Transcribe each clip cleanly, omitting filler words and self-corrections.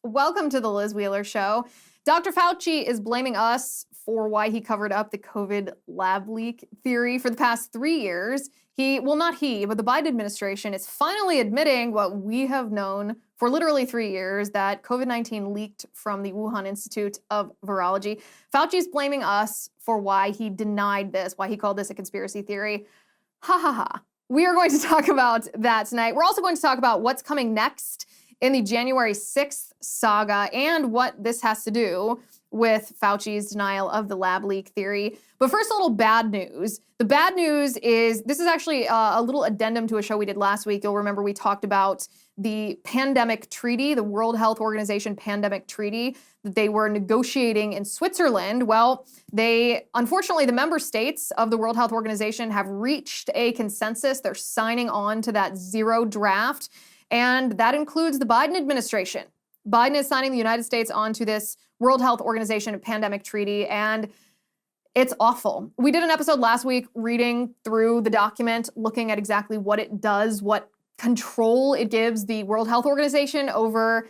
Welcome to the Liz Wheeler Show. Dr. Fauci is blaming us for why he covered up the COVID lab leak theory for the past 3 years. Not he, but the Biden administration is finally admitting what we have known for literally 3 years, that COVID-19 leaked from the Wuhan Institute of Virology. Fauci's blaming us for why he denied this, why he called this a conspiracy theory. Ha ha ha. We are going to talk about that tonight. We're also going to talk about what's coming next in the January 6th saga and what this has to do with Fauci's denial of the lab leak theory. But first, a little bad news. The bad news is, this is actually a little addendum to a show we did last week. You'll remember we talked about the pandemic treaty, the World Health Organization pandemic treaty that they were negotiating in Switzerland. Well, unfortunately, the member states of the World Health Organization have reached a consensus. They're signing on to that zero draft. And that includes the Biden administration. Biden is signing the United States onto this World Health Organization pandemic treaty, and it's awful. We did an episode last week reading through the document, looking at exactly what it does, what control it gives the World Health Organization over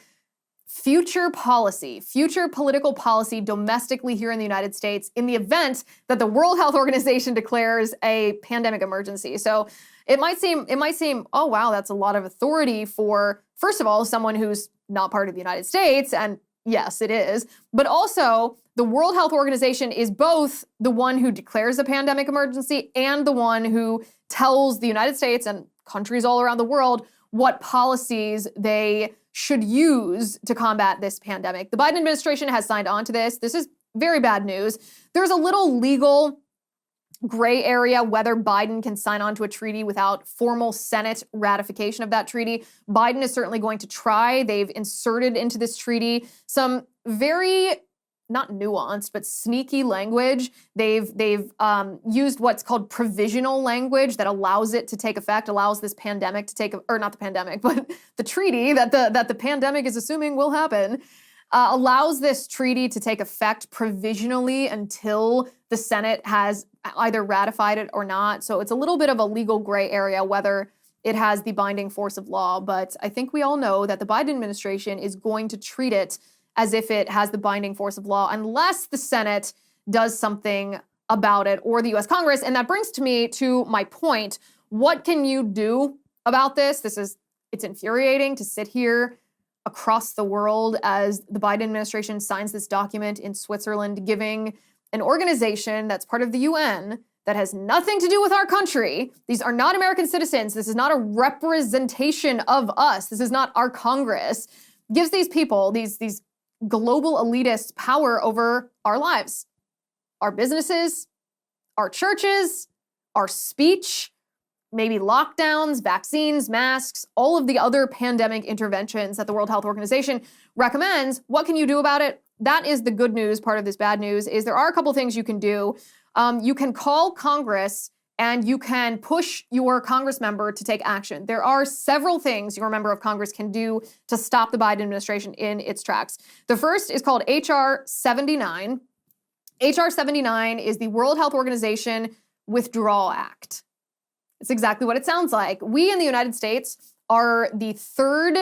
future policy, future political policy domestically here in the United States in the event that the World Health Organization declares a pandemic emergency. So it might seem, oh wow, that's a lot of authority for, first of all, someone who's not part of the United States, and yes, it is, but also the World Health Organization is both the one who declares a pandemic emergency and the one who tells the United States and countries all around the world what policies they should use to combat this pandemic. The Biden administration has signed on to this. This is very bad news. There's a little legal gray area whether Biden can sign on to a treaty without formal Senate ratification of that treaty. Biden is certainly going to try. They've inserted into this treaty some very, not nuanced, but sneaky language. They've used what's called provisional language that allows it to take effect, allows this pandemic to take, or not the pandemic, but the treaty that the pandemic is assuming will happen, allows this treaty to take effect provisionally until the Senate has either ratified it or not. So it's a little bit of a legal gray area whether it has the binding force of law. But I think we all know that the Biden administration is going to treat it as if it has the binding force of law unless the Senate does something about it, or the US Congress. And that brings me to my point. What can you do about this? It's infuriating to sit here across the world as the Biden administration signs this document in Switzerland, giving an organization that's part of the UN that has nothing to do with our country. These are not American citizens. This is not a representation of us. This is not our Congress. Gives these people, these global elitists, power over our lives, our businesses, our churches, our speech, maybe lockdowns, vaccines, masks, all of the other pandemic interventions that the World Health Organization recommends. What can you do about it? That is the good news. Part of this bad news is there are a couple things you can do. You can call Congress and you can push your Congress member to take action. There are several things your member of Congress can do to stop the Biden administration in its tracks. The first is called H.R. 79. H.R. 79 is the World Health Organization Withdrawal Act. It's exactly what it sounds like. We in the United States are the third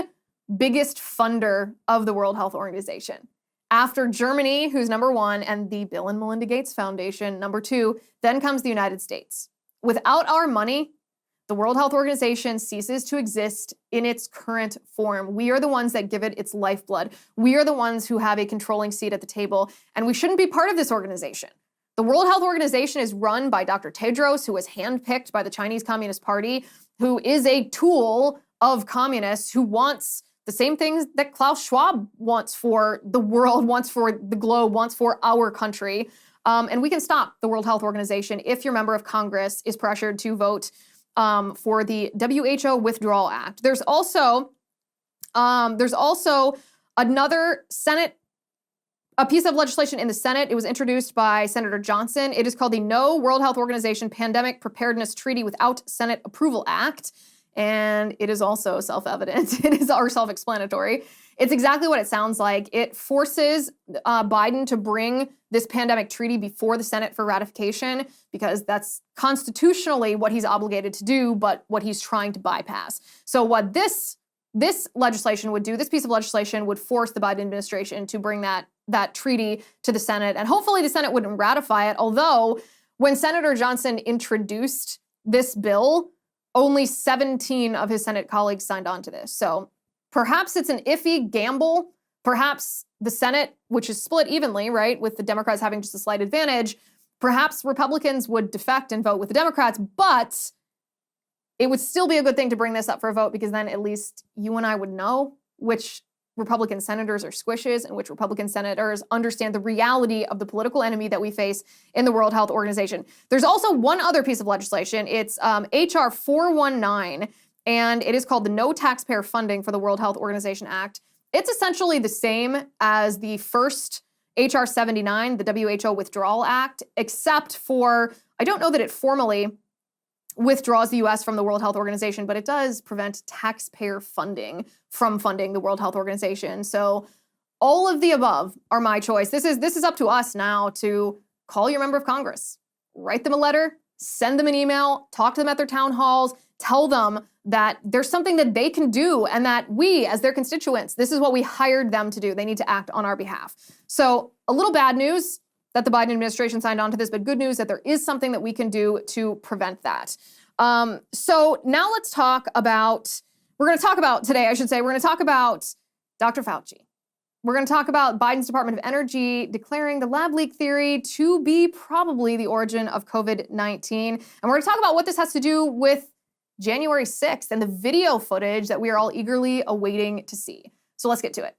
biggest funder of the World Health Organization. After Germany, who's number one, and the Bill and Melinda Gates Foundation, number two, then comes the United States. Without our money, the World Health Organization ceases to exist in its current form. We are the ones that give it its lifeblood. We are the ones who have a controlling seat at the table, and we shouldn't be part of this organization. The World Health Organization is run by Dr. Tedros, who was handpicked by the Chinese Communist Party, who is a tool of communists who wants the same things that Klaus Schwab wants for the world, wants for the globe, wants for our country. And we can stop the World Health Organization if your member of Congress is pressured to vote for the WHO Withdrawal Act. There's also another a piece of legislation in the Senate. It was introduced by Senator Johnson. It is called the No World Health Organization Pandemic Preparedness Treaty Without Senate Approval Act. And it is also self-evident. It is self-explanatory. It's exactly what it sounds like. It forces Biden to bring this pandemic treaty before the Senate for ratification because that's constitutionally what he's obligated to do, but what he's trying to bypass. So what this this legislation would do, this piece of legislation would force the Biden administration to bring that treaty to the Senate, and hopefully the Senate wouldn't ratify it. Although when Senator Johnson introduced this bill, only 17 of his Senate colleagues signed on to this. So perhaps it's an iffy gamble. Perhaps the Senate, which is split evenly, right, with the Democrats having just a slight advantage, perhaps Republicans would defect and vote with the Democrats, but it would still be a good thing to bring this up for a vote, because then at least you and I would know which Republican senators are squishes and which Republican senators understand the reality of the political enemy that we face in the World Health Organization. There's also one other piece of legislation. It's HR 419, and it is called the No Taxpayer Funding for the World Health Organization Act. It's essentially the same as the first HR 79, the WHO Withdrawal Act, except for, I don't know that it formally withdraws the U.S. from the World Health Organization, but it does prevent taxpayer funding from funding the World Health Organization. So all of the above are my choice. This is up to us now to call your member of Congress, write them a letter, send them an email, talk to them at their town halls, tell them that there's something that they can do and that we, as their constituents, this is what we hired them to do. They need to act on our behalf. So a little bad news that the Biden administration signed on to this, but good news that there is something that we can do to prevent that. So now let's talk about, we're going to talk about Dr. Fauci. We're going to talk about Biden's Department of Energy declaring the lab leak theory to be probably the origin of COVID-19. And we're going to talk about what this has to do with January 6th and the video footage that we are all eagerly awaiting to see. So let's get to it.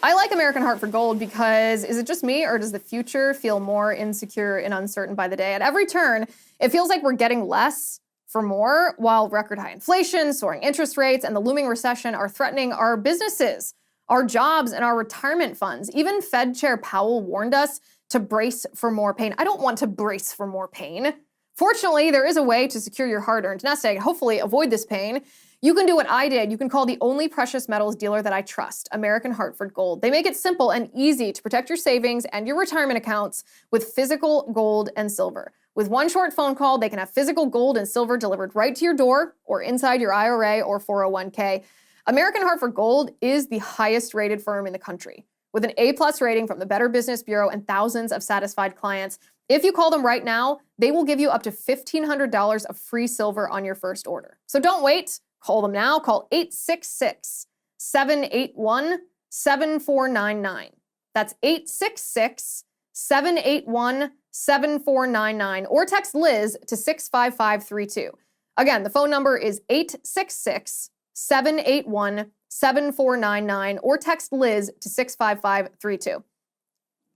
I like American Hartford Gold because, is it just me, or does the future feel more insecure and uncertain by the day? At every turn, it feels like we're getting less for more, while record high inflation, soaring interest rates, and the looming recession are threatening our businesses, our jobs, and our retirement funds. Even Fed Chair Powell warned us to brace for more pain. I don't want to brace for more pain. Fortunately, there is a way to secure your hard-earned nest egg and hopefully avoid this pain. You can do what I did. You can call the only precious metals dealer that I trust, American Hartford Gold. They make it simple and easy to protect your savings and your retirement accounts with physical gold and silver. With one short phone call, they can have physical gold and silver delivered right to your door or inside your IRA or 401k. American Hartford Gold is the highest rated firm in the country, with an A+ rating from the Better Business Bureau and thousands of satisfied clients. If you call them right now, they will give you up to $1,500 of free silver on your first order. So don't wait. Call them now. Call 866-781-7499. That's 866-781-7499. Or text Liz to 65532. Again, the phone number is 866-781-7499. Or text Liz to 65532.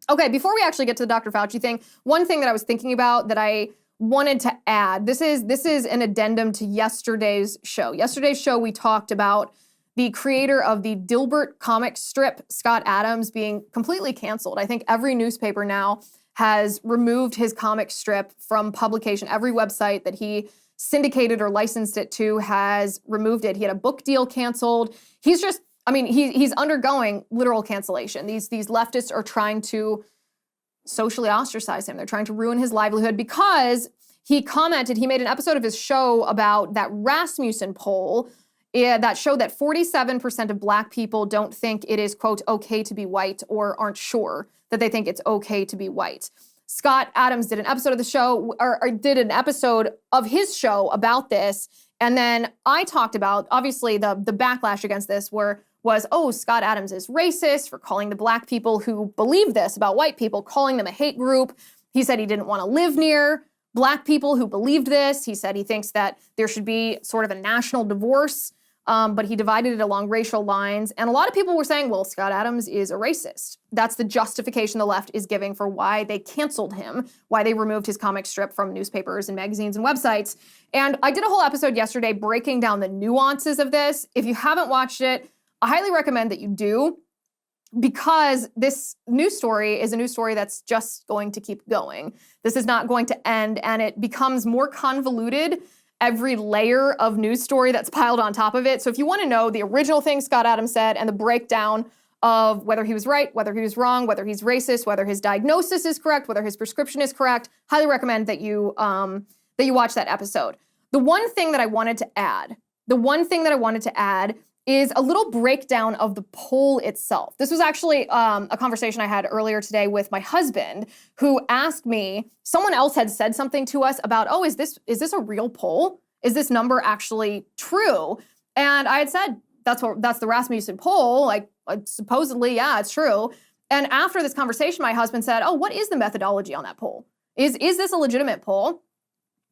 Okay, before we actually get to the Dr. Fauci thing, one thing that I was thinking about that I wanted to add, this is an addendum to yesterday's show. Yesterday's show, we talked about the creator of the Dilbert comic strip, Scott Adams, being completely canceled. I think every newspaper now has removed his comic strip from publication. Every website that he syndicated or licensed it to has removed it. He had a book deal canceled. He's undergoing literal cancellation. These leftists are trying to socially ostracize him. They're trying to ruin his livelihood because he made an episode of his show about that Rasmussen poll that showed that 47% of Black people don't think it is, quote, okay to be white, or aren't sure that they think it's okay to be white. Scott Adams did an episode of the show, or did an episode of his show about this. And then I talked about, obviously, the backlash against this was, oh, Scott Adams is racist for calling the Black people who believe this about white people, calling them a hate group. He said he didn't want to live near Black people who believed this. He said he thinks that there should be sort of a national divorce, but he divided it along racial lines. And a lot of people were saying, well, Scott Adams is a racist. That's the justification the left is giving for why they canceled him, why they removed his comic strip from newspapers and magazines and websites. And I did a whole episode yesterday breaking down the nuances of this. If you haven't watched it, I highly recommend that you do, because this news story is a news story that's just going to keep going. This is not going to end, and it becomes more convoluted every layer of news story that's piled on top of it. So if you want to know the original thing Scott Adams said and the breakdown of whether he was right, whether he was wrong, whether he's racist, whether his diagnosis is correct, whether his prescription is correct. Highly recommend that you watch that episode. The one thing that I wanted to add is a little breakdown of the poll itself. This was actually a conversation I had earlier today with my husband, who asked me, someone else had said something to us about, oh, is this a real poll? Is this number actually true? And I had said, that's the Rasmussen poll. Like, supposedly, yeah, it's true. And after this conversation, my husband said, oh, what is the methodology on that poll? Is this a legitimate poll?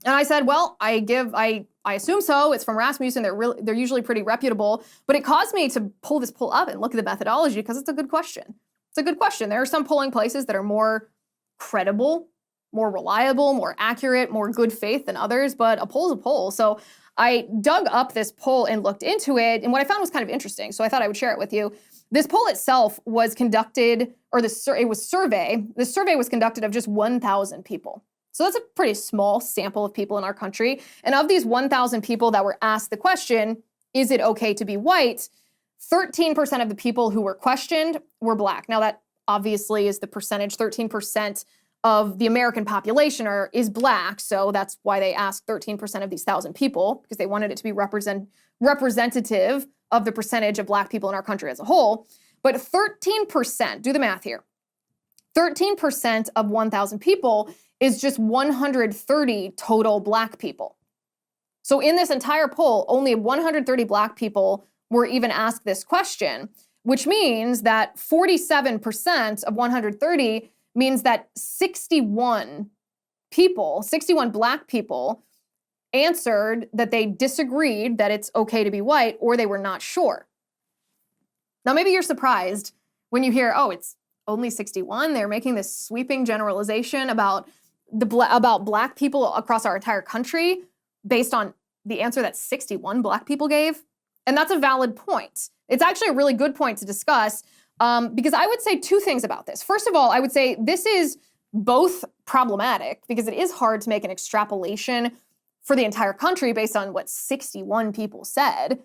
And I said, well, I assume so. It's from Rasmussen. They're usually pretty reputable. But it caused me to pull this poll up and look at the methodology because it's a good question. It's a good question. There are some polling places that are more credible, more reliable, more accurate, more good faith than others, but a poll is a poll. So I dug up this poll and looked into it, and what I found was kind of interesting, so I thought I would share it with you. This poll itself was conducted, this survey was conducted of just 1,000 people. So that's a pretty small sample of people in our country. And of these 1,000 people that were asked the question, is it okay to be white? 13% of the people who were questioned were Black. Now that obviously is the percentage. 13% of the American population is Black. So that's why they asked 13% of these 1,000 people, because they wanted it to be representative of the percentage of Black people in our country as a whole. But 13%, do the math here, 13% of 1,000 people is just 130 total Black people. So in this entire poll, only 130 Black people were even asked this question, which means that 47% of 130 means that 61 Black people answered that they disagreed that it's okay to be white, or they were not sure. Now, maybe you're surprised when you hear, oh, it's only 61. They're making this sweeping generalization about Black people across our entire country based on the answer that 61 Black people gave. And that's a valid point. It's actually a really good point to discuss because I would say two things about this. First of all, I would say this is both problematic because it is hard to make an extrapolation for the entire country based on what 61 people said.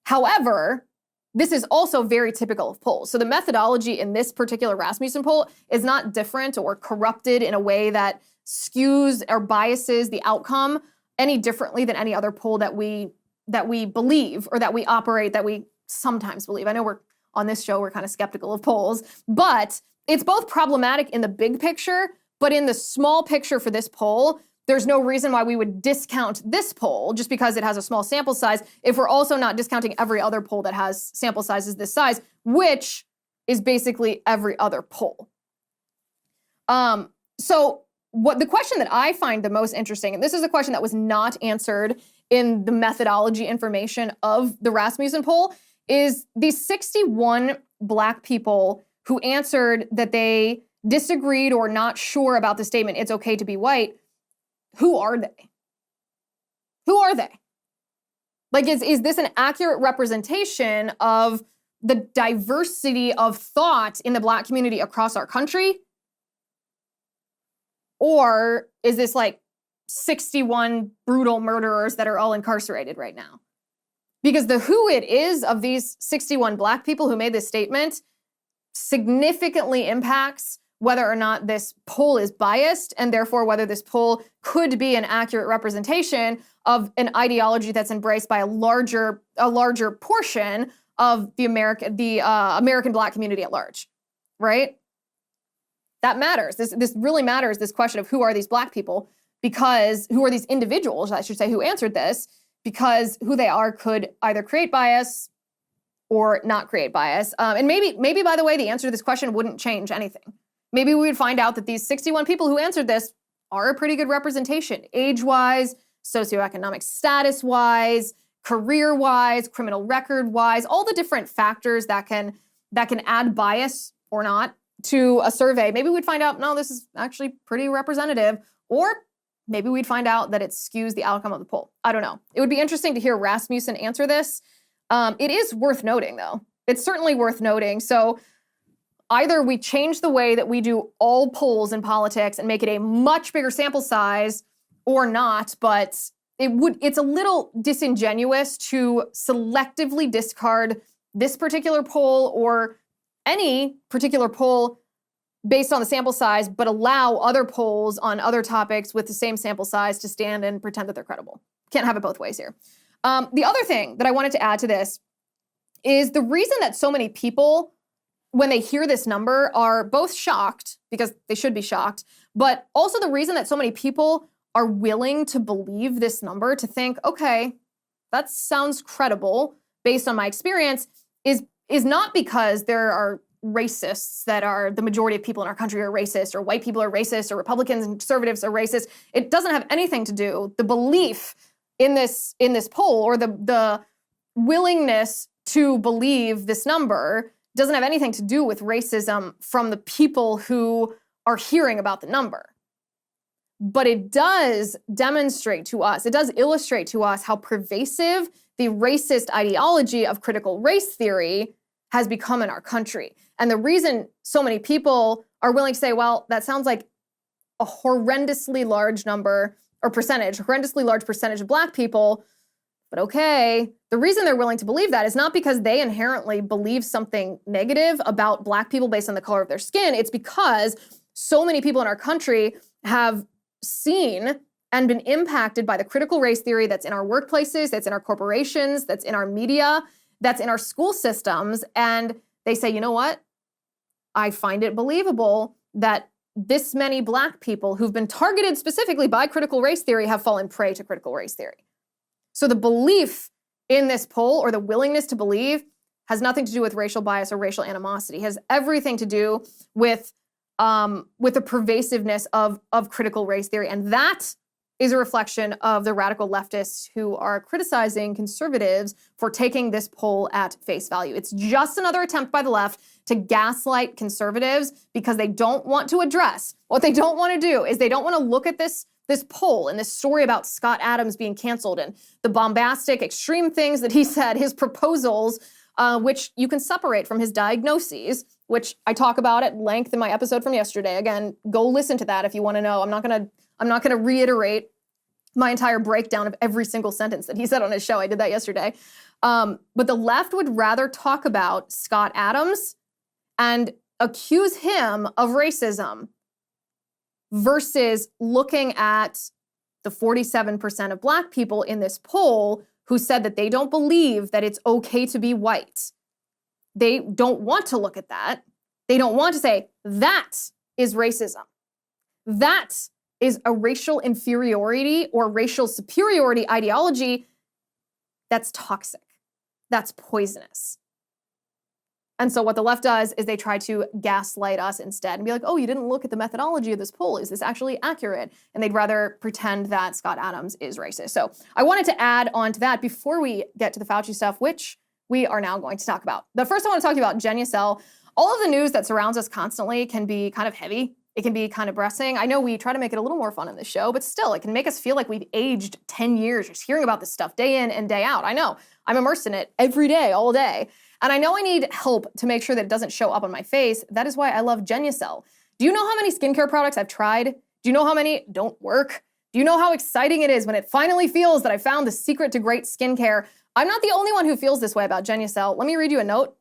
However, this is also very typical of polls. So the methodology in this particular Rasmussen poll is not different or corrupted in a way that skews or biases the outcome any differently than any other poll that we believe or that we operate, that we sometimes believe. I know on this show, we're kind of skeptical of polls, but it's both problematic in the big picture, but in the small picture for this poll, there's no reason why we would discount this poll just because it has a small sample size if we're also not discounting every other poll that has sample sizes this size, which is basically every other poll. So what the question that I find the most interesting, and this is a question that was not answered in the methodology information of the Rasmussen poll, is these 61 Black people who answered that they disagreed or not sure about the statement, it's okay to be white. Who are they? Who are they? Like, is this an accurate representation of the diversity of thought in the Black community across our country? Or is this like 61 brutal murderers that are all incarcerated right now? Because the who it is of these 61 Black people who made this statement significantly impacts whether or not this poll is biased, and therefore whether this poll could be an accurate representation of an ideology that's embraced by a larger portion of the American Black community at large, right? That matters. This really matters, this question of who are these Black people, because who are these individuals, I should say, who answered this, because who they are could either create bias or not create bias. And maybe, by the way, the answer to this question wouldn't change anything. Maybe we would find out that these 61 people who answered this are a pretty good representation, age-wise, socioeconomic status-wise, career-wise, criminal record-wise, all the different factors that can add bias or not to a survey. Maybe we'd find out, no, this is actually pretty representative, or maybe we'd find out that it skews the outcome of the poll. I don't know. It would be interesting to hear Rasmussen answer this. It is worth noting, though. It's certainly worth noting. So either we change the way that we do all polls in politics and make it a much bigger sample size, or not, but it's a little disingenuous to selectively discard this particular poll or any particular poll based on the sample size, but allow other polls on other topics with the same sample size to stand and pretend that they're credible. Can't have it both ways here. The other thing that I wanted to add to this is the reason that so many people, when they hear this number, are both shocked, because they should be shocked, but also the reason that so many people are willing to believe this number, to think, okay, that sounds credible based on my experience, is not because there are racists that are the majority of people in our country are racist, or white people are racist, or Republicans and conservatives are racist. It doesn't have anything to do, the belief in this poll, or the willingness to believe this number doesn't have anything to do with racism from the people who are hearing about the number. But it does demonstrate to us, it does illustrate to us how pervasive the racist ideology of critical race theory has become in our country. And the reason so many people are willing to say, well, that sounds like a horrendously large number or percentage, a horrendously large percentage of Black people, but okay. The reason they're willing to believe that is not because they inherently believe something negative about Black people based on the color of their skin. It's because so many people in our country have seen and been impacted by the critical race theory that's in our workplaces, that's in our corporations, that's in our media, that's in our school systems. And they say, you know what? I find it believable that this many Black people who've been targeted specifically by critical race theory have fallen prey to critical race theory. So the belief in this poll, or the willingness to believe, has nothing to do with racial bias or racial animosity. It has everything to do with the pervasiveness of critical race theory. And that is a reflection of the radical leftists who are criticizing conservatives for taking this poll at face value. It's just another attempt by the left to gaslight conservatives because they don't want to address. What they don't want to do is they don't want to look at this poll and this story about Scott Adams being canceled and the bombastic, extreme things that he said, his proposals, which you can separate from his diagnoses, which I talk about at length in my episode from yesterday. Again, go listen to that if you want to know. I'm not gonna reiterate my entire breakdown of every single sentence that he said on his show. I did that yesterday. But the left would rather talk about Scott Adams and accuse him of racism versus looking at the 47% of Black people in this poll who said that they don't believe that it's okay to be white. They don't want to look at that. They don't want to say, that is racism. That is a racial inferiority or racial superiority ideology that's toxic. That's poisonous. And so what the left does is they try to gaslight us instead and be like, oh, you didn't look at the methodology of this poll. Is this actually accurate? And they'd rather pretend that Scott Adams is racist. So I wanted to add on to that before we get to the Fauci stuff, which we are now going to talk about. But first I want to talk about Genucel. All of the news that surrounds us constantly can be kind of heavy. It can be kind of depressing. I know we try to make it a little more fun in this show, but still, it can make us feel like we've aged 10 years just hearing about this stuff day in and day out. I know. I'm immersed in it every day, all day. And I know I need help to make sure that it doesn't show up on my face. That is why I love Genucel. Do you know how many skincare products I've tried? Do you know how many don't work? Do you know how exciting it is when it finally feels that I found the secret to great skincare? I'm not the only one who feels this way about Genucel. Let me read you a note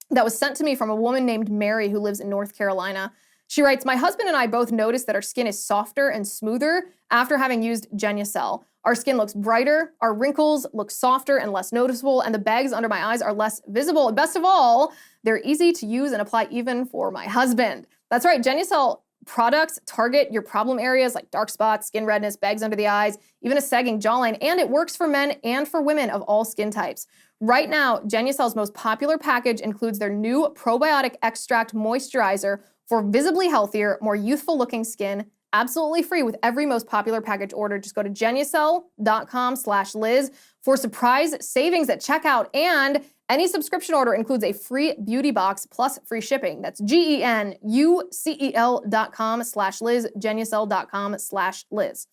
that was sent to me from a woman named Mary who lives in North Carolina. She writes, my husband and I both noticed that our skin is softer and smoother after having used Genucel. Our skin looks brighter, our wrinkles look softer and less noticeable, and the bags under my eyes are less visible. And best of all, they're easy to use and apply even for my husband. That's right, Genucel products target your problem areas like dark spots, skin redness, bags under the eyes, even a sagging jawline, and it works for men and for women of all skin types. Right now, Genucel's most popular package includes their new probiotic extract moisturizer for visibly healthier, more youthful-looking skin, absolutely free with every most popular package order. Just go to Genucel.com/Liz for surprise savings at checkout, and any subscription order includes a free beauty box plus free shipping. That's GENUCEL.com/Liz, Genucel.com/Liz.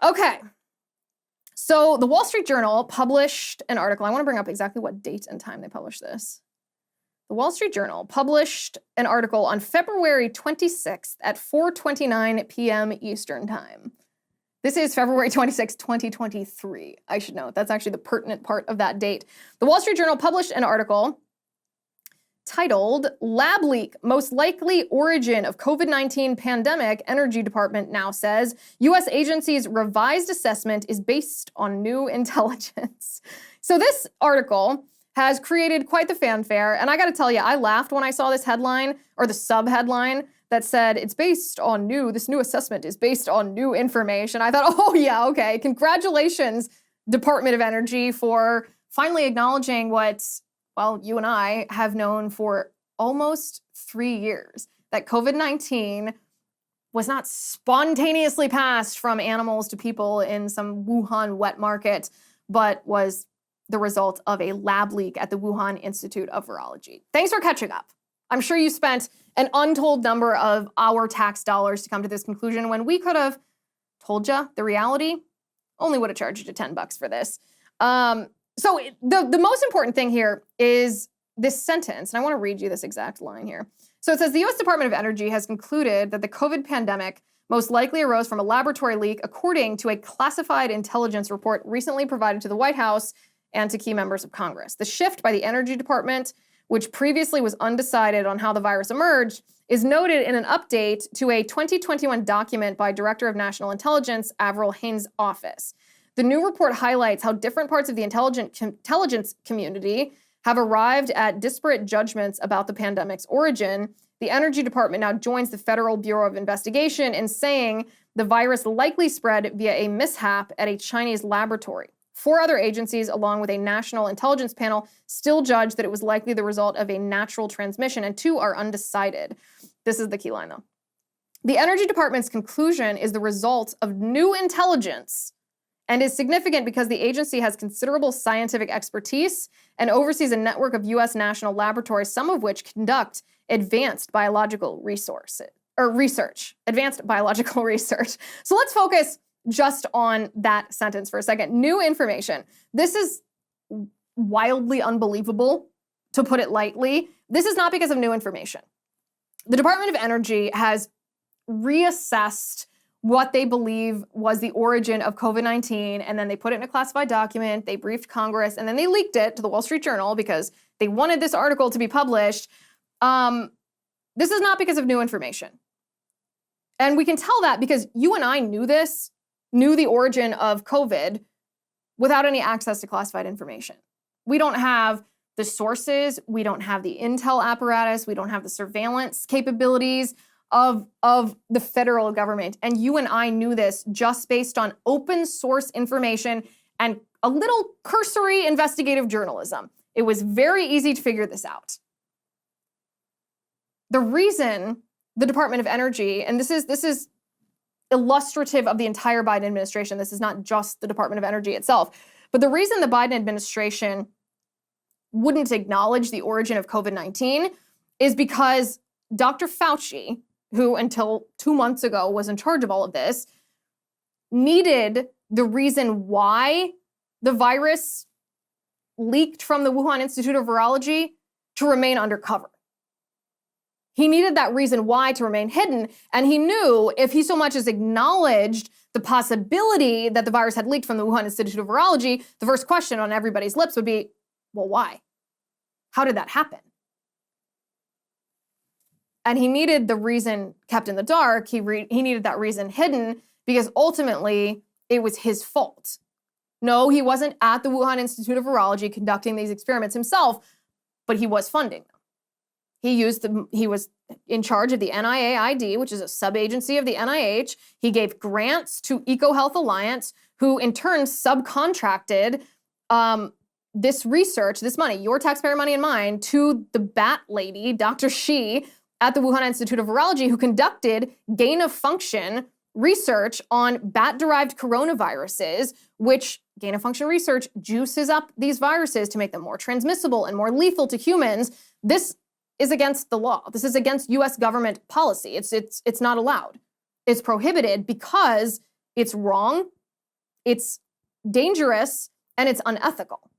Okay. So the Wall Street Journal published an article. I want to bring up exactly what date and time they published this. The Wall Street Journal published an article on February 26th at 4:29 p.m. Eastern Time. This is February 26, 2023, I should note. That's actually the pertinent part of that date. The Wall Street Journal published an article titled Lab Leak, Most Likely Origin of COVID-19 Pandemic, Energy Department now says U.S. agency's revised assessment is based on new intelligence. So this article has created quite the fanfare, and I gotta tell you, I laughed when I saw this headline, or the sub-headline, that said this new assessment is based on new information. I thought, oh yeah, okay, congratulations, Department of Energy, for finally acknowledging what, well, you and I have known for almost 3 years, that COVID-19 was not spontaneously passed from animals to people in some Wuhan wet market, but was the result of a lab leak at the Wuhan Institute of Virology. Thanks for catching up. I'm sure you spent an untold number of our tax dollars to come to this conclusion when we could have told you the reality. Only would have charged you $10 for this. So the most important thing here is this sentence, and I want to read you this exact line here. So it says, the U.S. Department of Energy has concluded that the COVID pandemic most likely arose from a laboratory leak, according to a classified intelligence report recently provided to the White House and to key members of Congress. The shift by the Energy Department, which previously was undecided on how the virus emerged, is noted in an update to a 2021 document by Director of National Intelligence, Avril Haines' office. The new report highlights how different parts of the intelligence community have arrived at disparate judgments about the pandemic's origin. The Energy Department now joins the Federal Bureau of Investigation in saying the virus likely spread via a mishap at a Chinese laboratory. 4 other agencies, along with a national intelligence panel, still judge that it was likely the result of a natural transmission, and 2 are undecided. This is the key line, though. The Energy Department's conclusion is the result of new intelligence and is significant because the agency has considerable scientific expertise and oversees a network of U.S. national laboratories, some of which conduct advanced biological research. Advanced biological research. So let's focus just on that sentence for a second. New information. This is wildly unbelievable, to put it lightly. This is not because of new information. The Department of Energy has reassessed what they believe was the origin of COVID-19, and then they put it in a classified document, they briefed Congress, and then they leaked it to the Wall Street Journal because they wanted this article to be published. This is not because of new information. And we can tell that because you and I knew the origin of COVID without any access to classified information. We don't have the sources, we don't have the intel apparatus, we don't have the surveillance capabilities of the federal government. And you and I knew this just based on open source information and a little cursory investigative journalism. It was very easy to figure this out. The reason the Department of Energy, and this is illustrative of the entire Biden administration, this is not just the Department of Energy itself, but the reason the Biden administration wouldn't acknowledge the origin of COVID-19 is because Dr. Fauci, who until 2 months ago was in charge of all of this, needed the reason why the virus leaked from the Wuhan Institute of Virology to remain undercover. He needed that reason why to remain hidden, and he knew if he so much as acknowledged the possibility that the virus had leaked from the Wuhan Institute of Virology, the first question on everybody's lips would be, well, why? How did that happen? And he needed the reason kept in the dark. He needed that reason hidden because ultimately it was his fault. No, he wasn't at the Wuhan Institute of Virology conducting these experiments himself, but he was funding them. He was in charge of the NIAID, which is a sub-agency of the NIH. He gave grants to EcoHealth Alliance, who in turn subcontracted this research, this money, your taxpayer money and mine, to the bat lady, Dr. Shi, at the Wuhan Institute of Virology, who conducted gain-of-function research on bat-derived coronaviruses, which gain-of-function research juices up these viruses to make them more transmissible and more lethal to humans. This is against the law. This is against U.S. government policy. It's not allowed. It's prohibited because it's wrong, it's dangerous, and it's unethical.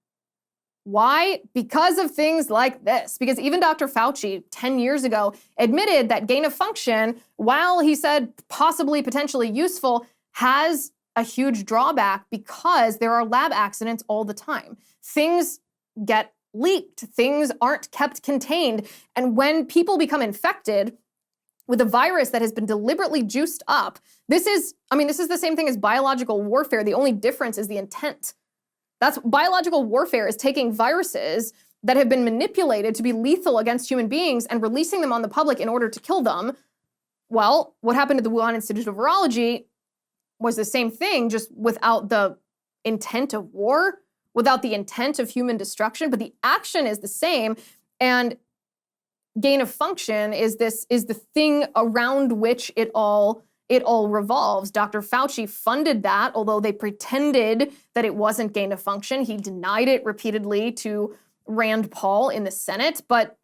Why? Because of things like this. Because even Dr. Fauci 10 years ago admitted that gain of function, while he said possibly potentially useful, has a huge drawback because there are lab accidents all the time. Things get leaked. Things aren't kept contained. And when people become infected with a virus that has been deliberately juiced up, this is the same thing as biological warfare. The only difference is the intent. That's biological warfare, is taking viruses that have been manipulated to be lethal against human beings and releasing them on the public in order to kill them. Well, what happened to the Wuhan Institute of Virology was the same thing, just without the intent of war, without the intent of human destruction, but the action is the same. And gain of function is the thing around which it all revolves. Dr. Fauci funded that, although they pretended that it wasn't gain of function. He denied it repeatedly to Rand Paul in the Senate, but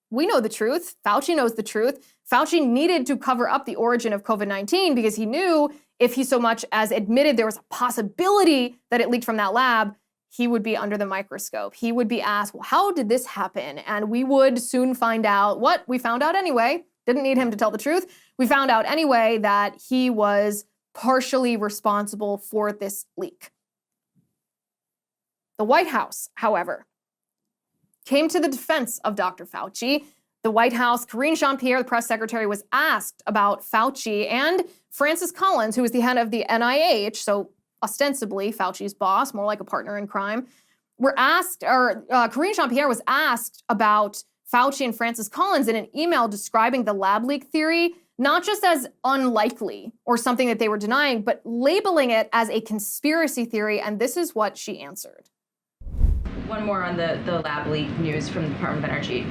we know the truth. Fauci knows the truth. Fauci needed to cover up the origin of COVID-19 because he knew if he so much as admitted there was a possibility that it leaked from that lab, he would be under the microscope. He would be asked, well, how did this happen? And we would soon find out what we found out anyway. Didn't need him to tell the truth. We found out anyway that he was partially responsible for this leak. The White House, however, came to the defense of Dr. Fauci. The White House, Karine Jean-Pierre, the press secretary, was asked about Fauci, and Francis Collins, who is the head of the NIH, so ostensibly Fauci's boss, more like a partner in crime, Karine Jean-Pierre was asked about Fauci and Francis Collins in an email describing the lab leak theory, not just as unlikely or something that they were denying, but labeling it as a conspiracy theory, and this is what she answered. One more on the lab leak news from the Department of Energy.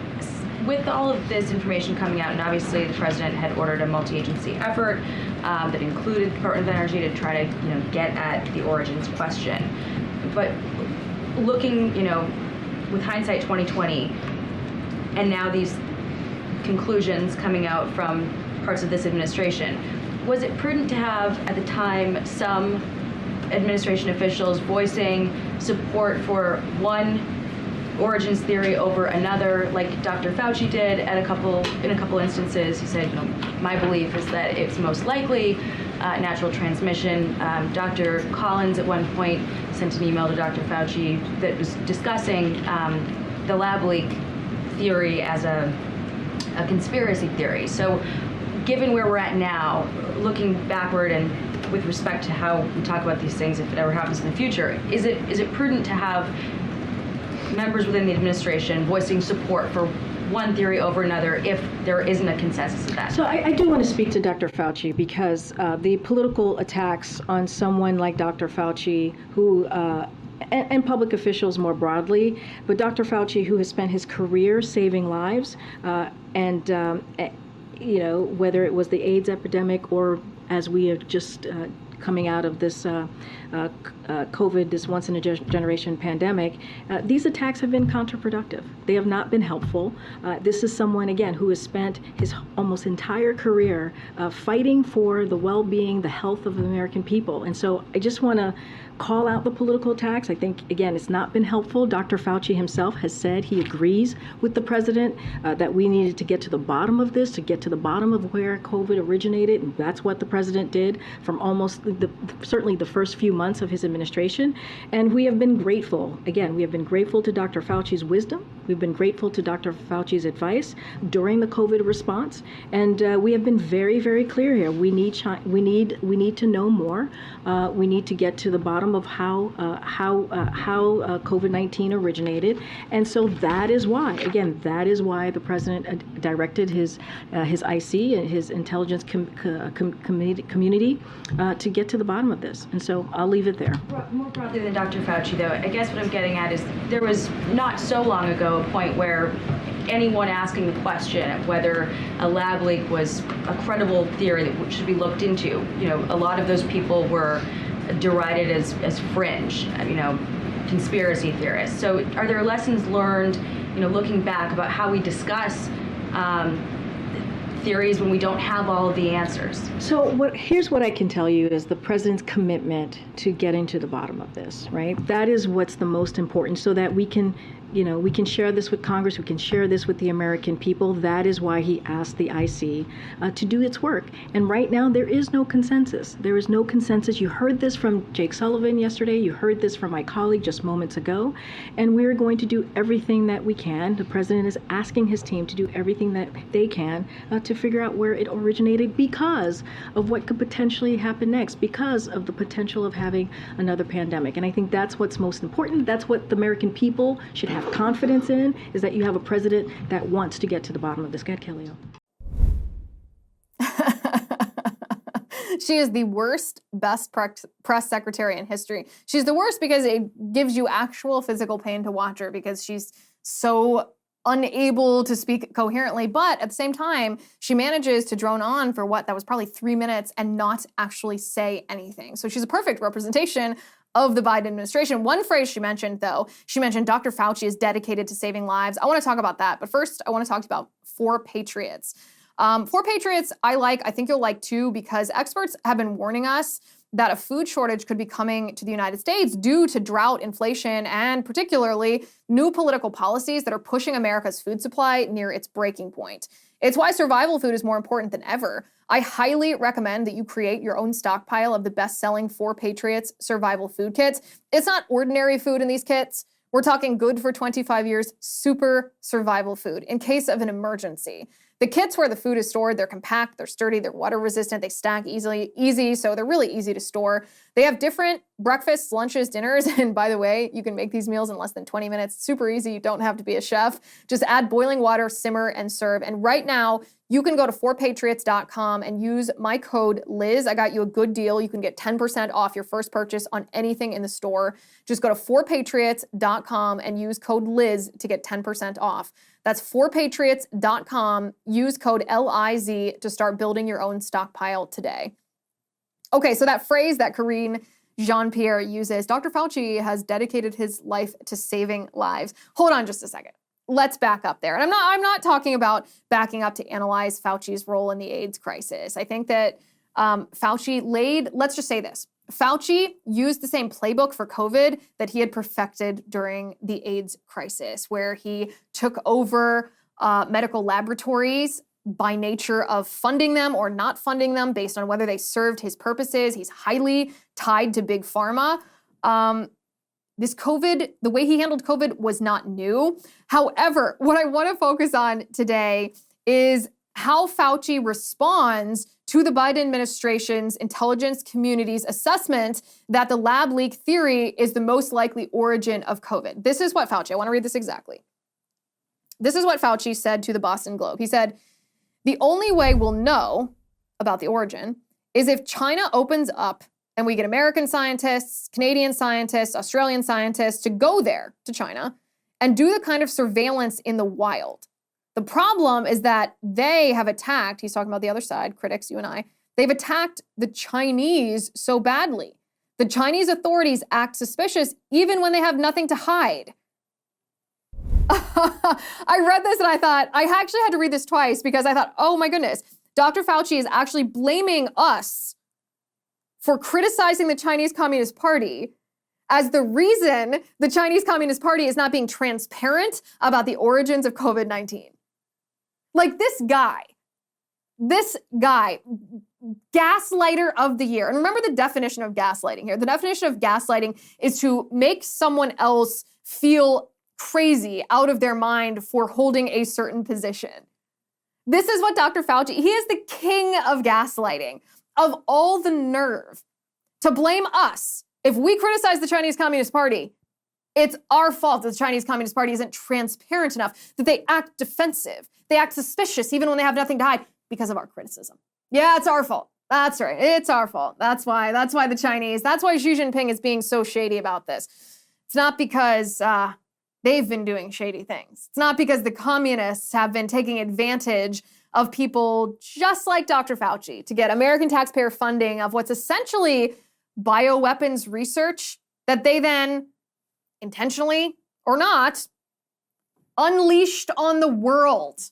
With all of this information coming out, and obviously the president had ordered a multi-agency effort that included the Department of Energy to try to, get at the origins question. But looking, with hindsight 2020, and now these conclusions coming out from parts of this administration, was it prudent to have at the time some administration officials voicing support for one origins theory over another, like Dr. Fauci did in a couple instances? He said, my belief is that it's most likely natural transmission. Dr. Collins at one point sent an email to Dr. Fauci that was discussing the lab leak theory as a conspiracy theory. So given where we're at now, looking backward and with respect to how we talk about these things, if it ever happens in the future, is it prudent to have members within the administration voicing support for one theory over another if there isn't a consensus of that? So I do want to speak to Dr. Fauci because the political attacks on someone like Dr. Fauci, who and public officials more broadly, but Dr. Fauci, who has spent his career saving lives, whether it was the AIDS epidemic or as we are just coming out of this COVID, this once-in-a-generation pandemic, these attacks have been counterproductive. They have not been helpful. This is someone, again, who has spent his almost entire career fighting for the well-being, the health of the American people. And so I just want to call out the political attacks. I think, again, it's not been helpful. Dr. Fauci himself has said he agrees with the president that we needed to get to the bottom of this, to get to the bottom of where COVID originated. And that's what the president did from almost certainly the first few months of his administration. And we have been grateful. Again, we have been grateful to Dr. Fauci's wisdom. We've been grateful to Dr. Fauci's advice during the COVID response. And we have been very, very clear here. We need to know more. We need to get to the bottom of how COVID-19 originated, and so that is why the president directed his IC and his intelligence community to get to the bottom of this. And so I'll leave it there. More broadly than Dr. Fauci, though, I guess what I'm getting at is there was not so long ago a point where anyone asking the question of whether a lab leak was a credible theory that should be looked into, a lot of those people were derided as fringe, conspiracy theorists. So are there lessons learned, looking back about how we discuss theories when we don't have all of the answers? So here's what I can tell you is the president's commitment to getting to the bottom of this, right? That is what's the most important, so that we can we can share this with Congress, we can share this with the American people. That is why he asked the IC to do its work. And right now, there is no consensus. There is no consensus. You heard this from Jake Sullivan yesterday. You heard this from my colleague just moments ago. And we're going to do everything that we can. The president is asking his team to do everything that they can to figure out where it originated, because of what could potentially happen next, because of the potential of having another pandemic. And I think that's what's most important. That's what the American people should have confidence in, is that you have a president that wants to get to the bottom of this. Go ahead, Kelly. She is the worst, best press secretary in history. She's the worst because it gives you actual physical pain to watch her, because she's so unable to speak coherently. But at the same time, she manages to drone on for that was probably 3 minutes and not actually say anything. So she's a perfect representation of the Biden administration. One phrase she mentioned, though, she mentioned Dr. Fauci is dedicated to saving lives. I want to talk about that. But first, I want to talk about 4 Patriots. 4 Patriots I think you'll like too, because experts have been warning us that a food shortage could be coming to the United States due to drought, inflation, and particularly new political policies that are pushing America's food supply near its breaking point. It's why survival food is more important than ever. I highly recommend that you create your own stockpile of the best-selling 4 Patriots survival food kits. It's not ordinary food in these kits. We're talking good for 25 years, super survival food in case of an emergency. The kits where the food is stored, they're compact, they're sturdy, they're water resistant, they stack easy, so they're really easy to store. They have different breakfasts, lunches, dinners, and by the way, you can make these meals in less than 20 minutes. Super easy, you don't have to be a chef. Just add boiling water, simmer, and serve. And right now, you can go to 4patriots.com and use my code Liz. I got you a good deal. You can get 10% off your first purchase on anything in the store. Just go to 4patriots.com and use code Liz to get 10% off. That's 4patriots.com. Use code LIZ to start building your own stockpile today. Okay, so that phrase that Karine Jean-Pierre uses, Dr. Fauci has dedicated his life to saving lives. Hold on just a second. Let's back up there. And I'm not talking about backing up to analyze Fauci's role in the AIDS crisis. I think that Fauci let's just say this. Fauci used the same playbook for COVID that he had perfected during the AIDS crisis, where he took over medical laboratories by nature of funding them or not funding them based on whether they served his purposes. He's highly tied to big pharma. This COVID, the way he handled COVID was not new. However, what I want to focus on today is how Fauci responds to the Biden administration's intelligence community's assessment that the lab leak theory is the most likely origin of COVID. This is what Fauci, I want to read this exactly. This is what Fauci said to the Boston Globe. He said, "The only way we'll know about the origin is if China opens up and we get American scientists, Canadian scientists, Australian scientists to go there to China and do the kind of surveillance in the wild. The problem is that they have attacked," he's talking about the other side, critics, you and I, "they've attacked the Chinese so badly. The Chinese authorities act suspicious even when they have nothing to hide." I read this and I thought, I actually had to read this twice because I thought, oh my goodness, Dr. Fauci is actually blaming us for criticizing the Chinese Communist Party as the reason the Chinese Communist Party is not being transparent about the origins of COVID-19. Like this guy, gaslighter of the year. And remember the definition of gaslighting here. The definition of gaslighting is to make someone else feel crazy, out of their mind for holding a certain position. This is what Dr. Fauci, he is the king of gaslighting, of all the nerve to blame us. If we criticize the Chinese Communist Party, it's our fault that the Chinese Communist Party isn't transparent enough, that they act defensive, they act suspicious even when they have nothing to hide because of our criticism. Yeah, it's our fault. That's right. It's our fault. That's why the Chinese, that's why Xi Jinping is being so shady about this. It's not because they've been doing shady things. It's not because the communists have been taking advantage of people just like Dr. Fauci to get American taxpayer funding of what's essentially bioweapons research that they then intentionally or not unleashed on the world.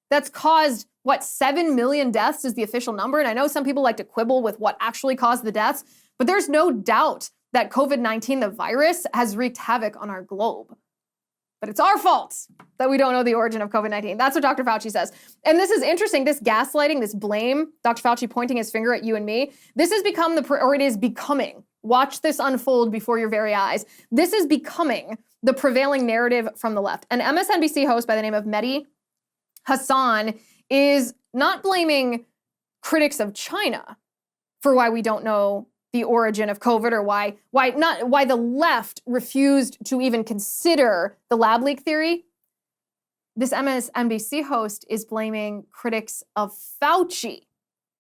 That's caused, 7 million deaths is the official number. And I know some people like to quibble with what actually caused the deaths, but there's no doubt that COVID-19, the virus, has wreaked havoc on our globe. but it's our fault that we don't know the origin of COVID-19. That's what Dr. Fauci says. And this is interesting, this gaslighting, this blame, Dr. Fauci pointing his finger at you and me, this has become it is becoming, watch this unfold before your very eyes. This is becoming the prevailing narrative from the left. An MSNBC host by the name of Mehdi Hassan is not blaming critics of China for why we don't know the origin of COVID or why the left refused to even consider the lab leak theory. This MSNBC host is blaming critics of Fauci.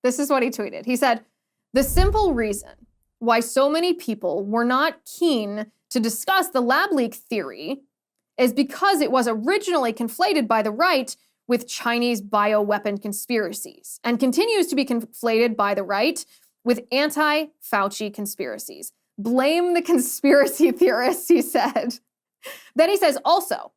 This is what he tweeted. He said, "The simple reason why so many people were not keen to discuss the lab leak theory is because it was originally conflated by the right with Chinese bioweapon conspiracies and continues to be conflated by the right with anti-Fauci conspiracies. Blame the conspiracy theorists," he said. Then he says, also,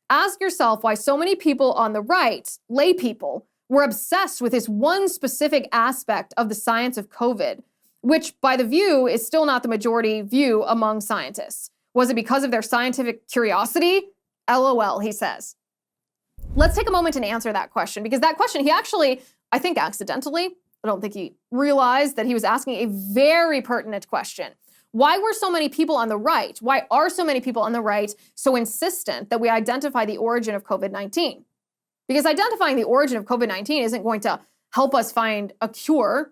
ask yourself why so many people on the right, lay people, were obsessed with this one specific aspect of the science of COVID, which by the view is still not the majority view among scientists. Was it because of their scientific curiosity? LOL, he says. Let's take a moment and answer that question, because that question, he actually, I think accidentally, I don't think he realized that he was asking a very pertinent question. Why were so many people on the right, why are so many people on the right so insistent that we identify the origin of COVID-19? Because identifying the origin of COVID-19 isn't going to help us find a cure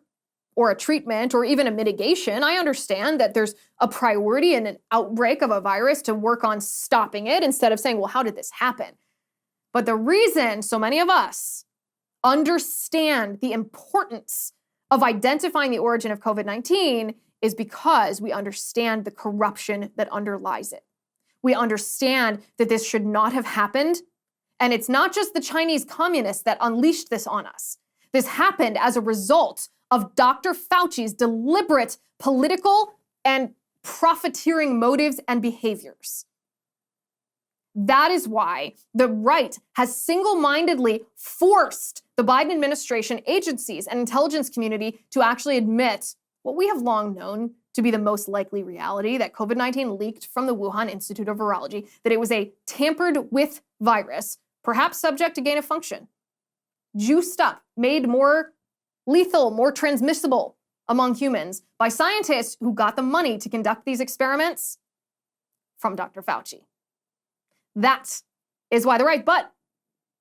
or a treatment or even a mitigation. I understand that there's a priority in an outbreak of a virus to work on stopping it instead of saying, well, how did this happen? But the reason so many of us understand the importance of identifying the origin of COVID-19 is because we understand the corruption that underlies it. We understand that this should not have happened. And it's not just the Chinese communists that unleashed this on us. This happened as a result of Dr. Fauci's deliberate political and profiteering motives and behaviors. That is why the right has single-mindedly forced the Biden administration, agencies, and intelligence community to actually admit what we have long known to be the most likely reality, that COVID-19 leaked from the Wuhan Institute of Virology, that it was a tampered with virus, perhaps subject to gain of function, juiced up, made more lethal, more transmissible among humans by scientists who got the money to conduct these experiments from Dr. Fauci. That is why the right, but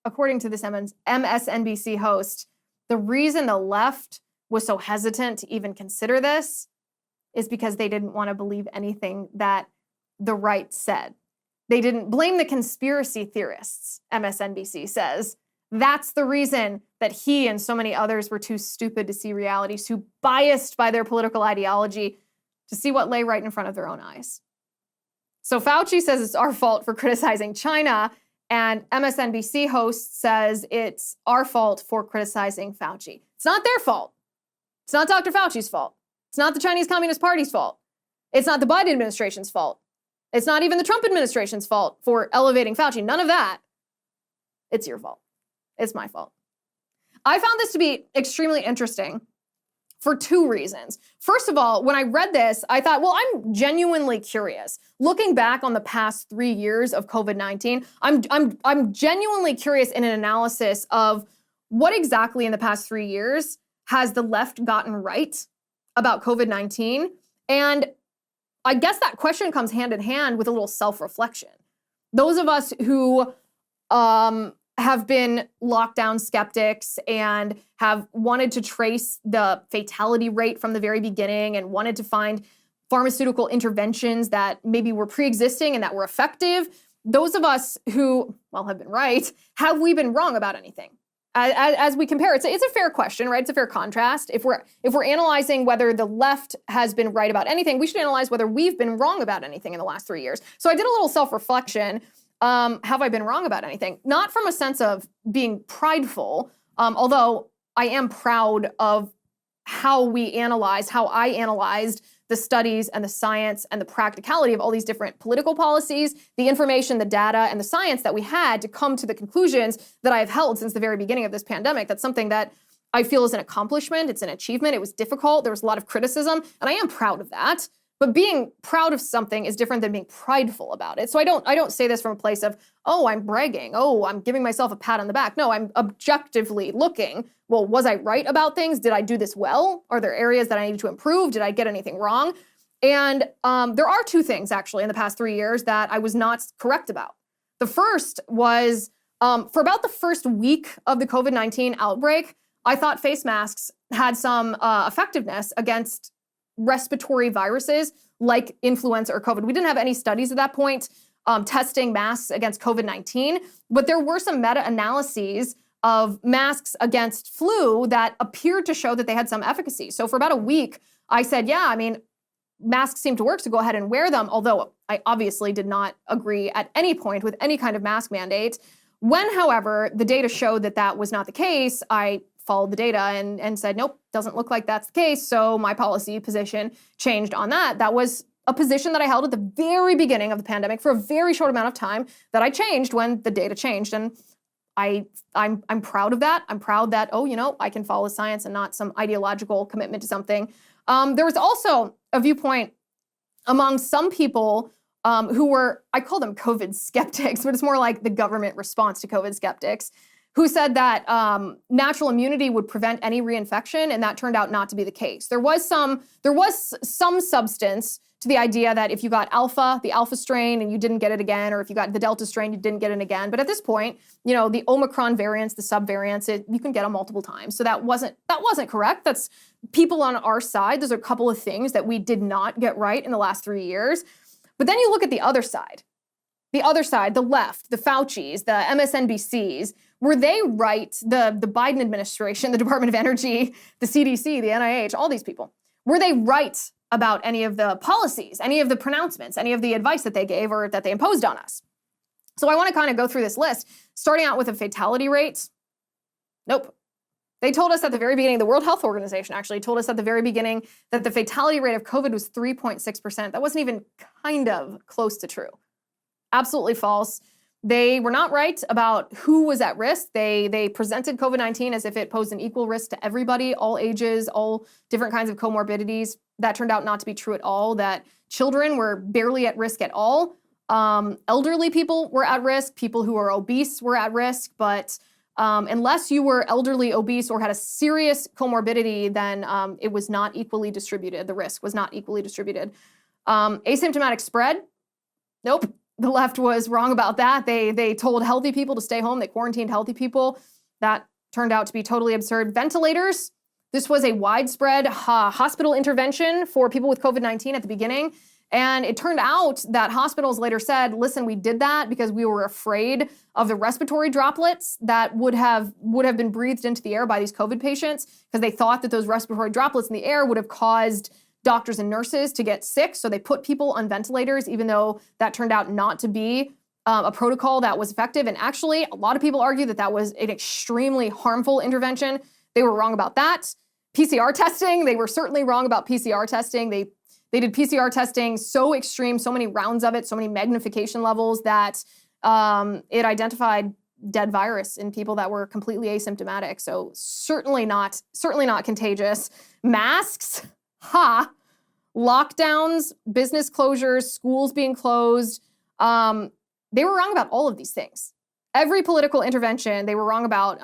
according to this MSNBC host, the reason the left was so hesitant to even consider this is because they didn't want to believe anything that the right said. They didn't blame the conspiracy theorists, MSNBC says. That's the reason that he and so many others were too stupid to see reality, too biased by their political ideology to see what lay right in front of their own eyes. So Fauci says it's our fault for criticizing China, and MSNBC host says it's our fault for criticizing Fauci. It's not their fault. It's not Dr. Fauci's fault. It's not the Chinese Communist Party's fault. It's not the Biden administration's fault. It's not even the Trump administration's fault for elevating Fauci. None of that. It's your fault. It's my fault. I found this to be extremely interesting for two reasons. First of all, when I read this, I thought, well, I'm genuinely curious. Looking back on the past 3 years of COVID-19, I'm genuinely curious in an analysis of what exactly in the past 3 years has the left gotten right about COVID-19. And I guess that question comes hand in hand with a little self-reflection. Those of us who have been lockdown skeptics and have wanted to trace the fatality rate from the very beginning and wanted to find pharmaceutical interventions that maybe were pre-existing and that were effective. Those of us who, well, have been right, have we been wrong about anything? As we compare, it's a fair question, right? It's a fair contrast. If we're analyzing whether the left has been right about anything, we should analyze whether we've been wrong about anything in the last 3 years. So I did a little self-reflection. Have I been wrong about anything? Not from a sense of being prideful, although I am proud of how I analyzed the studies and the science and the practicality of all these different political policies, the information, the data, and the science that we had to come to the conclusions that I have held since the very beginning of this pandemic. That's something that I feel is an accomplishment. It's an achievement. It was difficult. There was a lot of criticism, and I am proud of that. But being proud of something is different than being prideful about it. So I don't say this from a place of, oh, I'm bragging. Oh, I'm giving myself a pat on the back. No, I'm objectively looking. Well, was I right about things? Did I do this well? Are there areas that I need to improve? Did I get anything wrong? And there are two things actually in the past 3 years that I was not correct about. The first was for about the first week of the COVID-19 outbreak, I thought face masks had some effectiveness against respiratory viruses like influenza or COVID. We didn't have any studies at that point testing masks against COVID-19, but there were some meta-analyses of masks against flu that appeared to show that they had some efficacy. So for about a week, I said, yeah, I mean, masks seem to work, so go ahead and wear them, although I obviously did not agree at any point with any kind of mask mandate. When, however, the data showed that that was not the case, I followed the data and said, nope, doesn't look like that's the case. So my policy position changed on that. That was a position that I held at the very beginning of the pandemic for a very short amount of time that I changed when the data changed. And I'm proud of that. I'm proud that, oh, you know, I can follow science and not some ideological commitment to something. There was also a viewpoint among some people who were, I call them COVID skeptics, but it's more like the government response to COVID skeptics, who said that natural immunity would prevent any reinfection, and that turned out not to be the case. There was some substance to the idea that if you got the alpha strain, and you didn't get it again, or if you got the Delta strain, you didn't get it again. But at this point, you know, the Omicron variants, the subvariants, you can get them multiple times. So that wasn't correct. That's people on our side. There's a couple of things that we did not get right in the last 3 years. But then you look at the other side, the left, the Faucis, the MSNBCs. Were they right? The Biden administration, the Department of Energy, the CDC, the NIH, all these people, were they right about any of the policies, any of the pronouncements, any of the advice that they gave or that they imposed on us? So I want to kind of go through this list, starting out with a fatality rate. Nope. They told us at the very beginning, the World Health Organization actually told us at the very beginning that the fatality rate of COVID was 3.6%. That wasn't even kind of close to true. Absolutely false. They were not right about who was at risk. They presented COVID-19 as if it posed an equal risk to everybody, all ages, all different kinds of comorbidities. That turned out not to be true at all, that children were barely at risk at all. Elderly people were at risk. People who are obese were at risk. But unless you were elderly, obese, or had a serious comorbidity, then it was not equally distributed. The risk was not equally distributed. Asymptomatic spread, nope. The left was wrong about that. They told healthy people to stay home. They quarantined healthy people. That turned out to be totally absurd. Ventilators, this was a widespread hospital intervention for people with COVID-19 at the beginning. And it turned out that hospitals later said, listen, we did that because we were afraid of the respiratory droplets that would have been breathed into the air by these COVID patients, because they thought that those respiratory droplets in the air would have caused doctors and nurses to get sick. So they put people on ventilators, even though that turned out not to be a protocol that was effective. And actually, a lot of people argue that that was an extremely harmful intervention. They were wrong about that. PCR testing, they were certainly wrong about PCR testing. They did PCR testing so extreme, so many rounds of it, so many magnification levels that it identified dead virus in people that were completely asymptomatic. So certainly not contagious. Masks, lockdowns, business closures, schools being closed. They were wrong about all of these things. Every political intervention, they were wrong about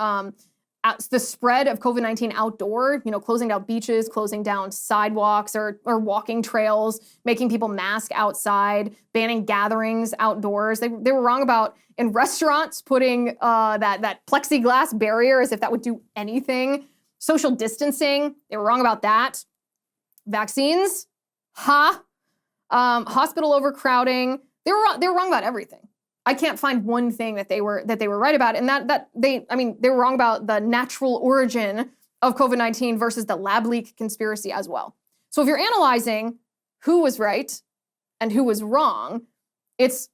the spread of COVID-19 outdoor, closing down beaches, closing down sidewalks or walking trails, making people mask outside, banning gatherings outdoors. They were wrong about, in restaurants, putting that plexiglass barrier as if that would do anything. Social distancing, they were wrong about that. Vaccines, hospital overcrowding, they were wrong about everything. I can't find one thing that they were right about, and they were wrong about the natural origin of COVID-19 versus the lab leak conspiracy as well. So if you're analyzing who was right and who was wrong, it's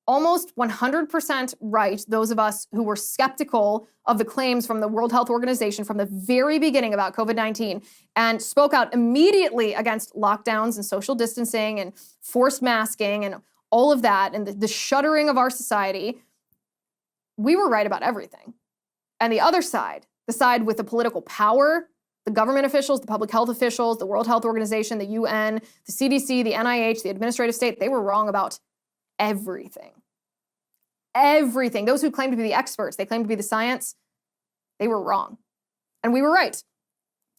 almost 100% right, those of us who were skeptical of the claims from the World Health Organization from the very beginning about COVID-19 and spoke out immediately against lockdowns and social distancing and forced masking and all of that and the shuttering of our society. We were right about everything. And the other side, the side with the political power, The government officials, the public health officials, the World Health Organization, the UN, the CDC, the NIH, the administrative state, they were wrong about everything. Everything. Those who claim to be the experts, they claim to be the science, they were wrong. And we were right.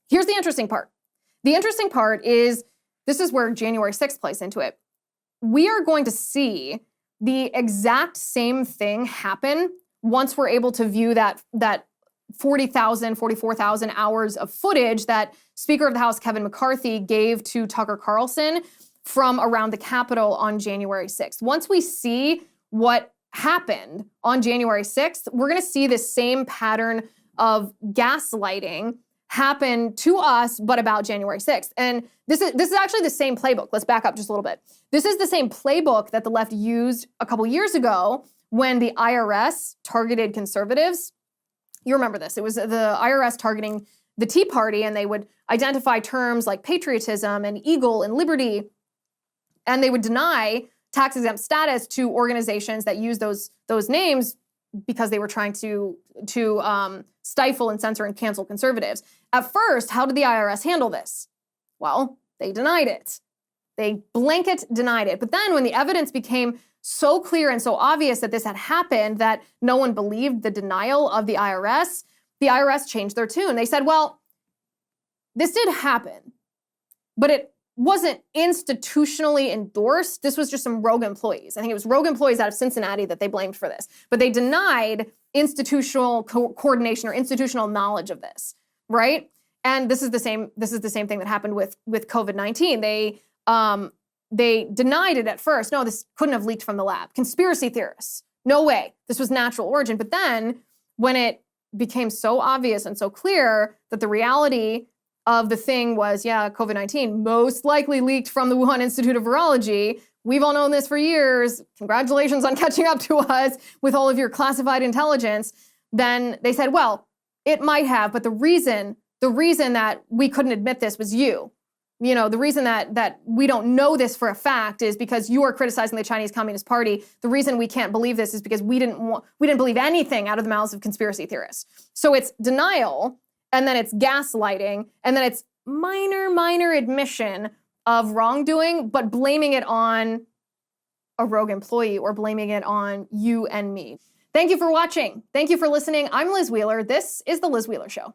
Here's the interesting part. The interesting part is, this is where January 6th plays into it. We are going to see the exact same thing happen once we're able to view that 40,000, 44,000 hours of footage that Speaker of the House Kevin McCarthy gave to Tucker Carlson from around the Capitol on January 6th. Once we see what happened on January 6th, we're going to see this same pattern of gaslighting happen to us, but about January 6th. And this is actually the same playbook. Let's back up just a little bit. This is the same playbook that the left used a couple years ago when the IRS targeted conservatives. You remember this. It was the IRS targeting the Tea Party, and they would identify terms like patriotism and eagle and liberty, and they would deny tax-exempt status to organizations that use those names because they were trying to stifle and censor and cancel conservatives. At first, how did the IRS handle this? Well, they denied it. They blanket denied it. But then when the evidence became so clear and so obvious that this had happened that no one believed the denial of the IRS changed their tune. They said, well, this did happen, but it wasn't institutionally endorsed. This was just some rogue employees. I think it was rogue employees out of Cincinnati that they blamed for this. But they denied institutional coordination or institutional knowledge of this, right? And this is the same thing that happened with COVID-19. They denied it at first. No, this couldn't have leaked from the lab. Conspiracy theorists. No way. This was natural origin. But then when it became so obvious and so clear that the reality of the thing was, COVID-19 most likely leaked from the Wuhan Institute of Virology. We've all known this for years. Congratulations on catching up to us with all of your classified intelligence. Then they said, well, it might have, but the reason that we couldn't admit this was you. You know, the reason that we don't know this for a fact is because you are criticizing the Chinese Communist Party. The reason we can't believe this is because we didn't believe anything out of the mouths of conspiracy theorists. So it's denial, and then it's gaslighting, and then it's minor admission of wrongdoing, but blaming it on a rogue employee or blaming it on you and me. Thank you for watching. Thank you for listening. I'm Liz Wheeler. This is The Liz Wheeler Show.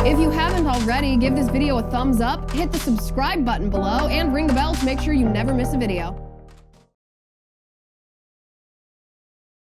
If you haven't already, give this video a thumbs up, hit the subscribe button below, and ring the bell to make sure you never miss a video.